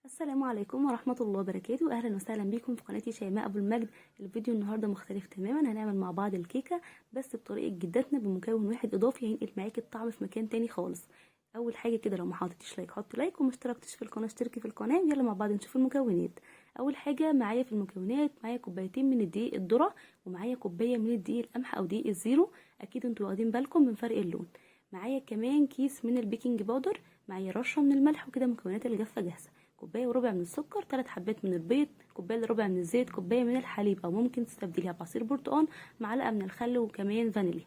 السلام عليكم ورحمة الله وبركاته. أهلا وسهلا بكم في قناتي شيماء أبو المجد. الفيديو النهاردة مختلف تماما، هنعمل مع بعض الكيكة بس بطريقة جدتنا بمكون واحد إضافي هينقل معاكي الطعم في مكان تاني خالص. أول حاجة كده، لو ما حطيتيش لايك حطي لايك، وما اشتركتش في القناة اشتركي في القناة. يلا مع بعض نشوف المكونات. أول حاجة معايا في المكونات، معايا كوبايتين من الدقيق الذرة، ومعايا كوباية من الدقيق القمح أو دقيق الزيرو، أكيد انتوا واخدين بالكم من فرق اللون. معايا كمان كيس من البيكنج باودر، معايا رشة من الملح، وكده مكونات الجافة جاهزة. كوبايه وربع من السكر، 3 حبات من البيض، كوبايه الا ربع من الزيت، كوبايه من الحليب او ممكن تستبدليها بعصير برتقال، معلقه من الخل، وكمان فانيليا.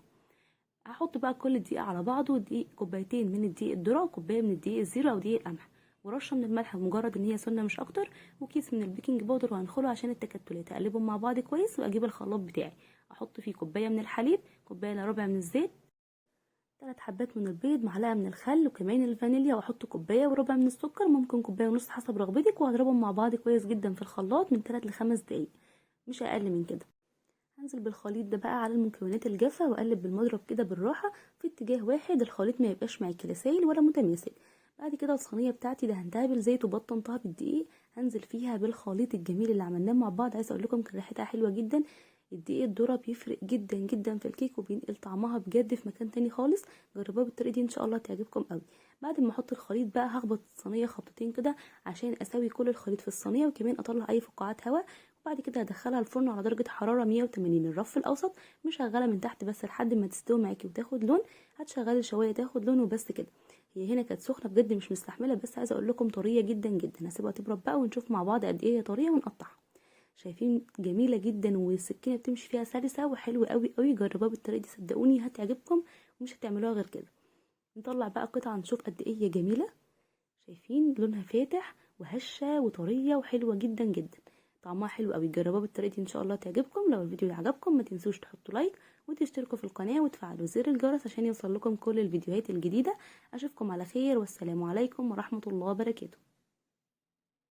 هحط بقى كل الدقيق على بعضه، دقيق كوبايتين من الدقيق الذره، وكوبايه من الدقيق الزيرو او دقيق القمح، ورشه من الملح مجرد ان هي سنه مش اكتر، وكيس من البيكنج باودر وهنخله عشان التكتلات. اقلبهم مع بعض كويس واجيب الخلاط بتاعي، احط فيه كوبايه من الحليب، كوبايه الا ربع من الزيت، 3 حبات من البيض، معلقه من الخل، وكمان الفانيليا، واحط كوبايه وربع من السكر، ممكن كوبايه ونص حسب رغبتك، وهضربهم مع بعض كويس جدا في الخلاط من 3 ل 5 دقايق، مش اقل من كده. هنزل بالخليط ده بقى على المكونات الجافه واقلب بالمضرب كده بالراحه في اتجاه واحد، الخليط ما يبقاش معاكي لا سايل ولا متماسك. بعد كده الصينيه بتاعتي دهنتها بالزيت وبطنتها بالدقيق، هنزل فيها بالخليط الجميل اللي عملناه مع بعض. عايزه اقول لكم كان ريحتها حلوه جدا. الدقيق الذره بيفرق جدا جدا في الكيك وبينقل طعمها بجد في مكان تاني خالص. جربوها بالطريقه دي ان شاء الله تعجبكم قوي. بعد ما احط الخليط بقى هخبط الصينيه خبطتين كده عشان اسوي كل الخليط في الصينيه، وكمان اطلع اي فقاعات هواء. وبعد كده هدخلها الفرن على درجه حراره 180، الرف الاوسط، مش شغاله من تحت بس لحد ما تستوي معاكي وتاخد لون. هتشغلي شويه تاخد لون وبس كده. هي هنا كانت سخنه بجد مش مستحمله، بس عايزه اقول لكم طريه جدا جدا. هسيبها تبرد بقى ونشوف مع بعض قد ايه هي طريه ونقطعها. شايفين جميله جدا، والسكينه بتمشي فيها سلسه وحلوه قوي قوي. جربوها بالطريقه دي صدقوني هتعجبكم ومش هتعملوها غير كده. نطلع بقى قطعه نشوف قد ايه هي جميله. شايفين لونها فاتح وهشه وطريه وحلوه جدا جدا، طعمها حلو قوي. جربوها بالطريقه دي ان شاء الله تعجبكم. لو الفيديو عجبكم ما تنسوش تحطوا لايك وتشتركوا في القناه وتفعلوا زر الجرس عشان يوصل لكم كل الفيديوهات الجديده. اشوفكم على خير، والسلام عليكم ورحمه الله وبركاته.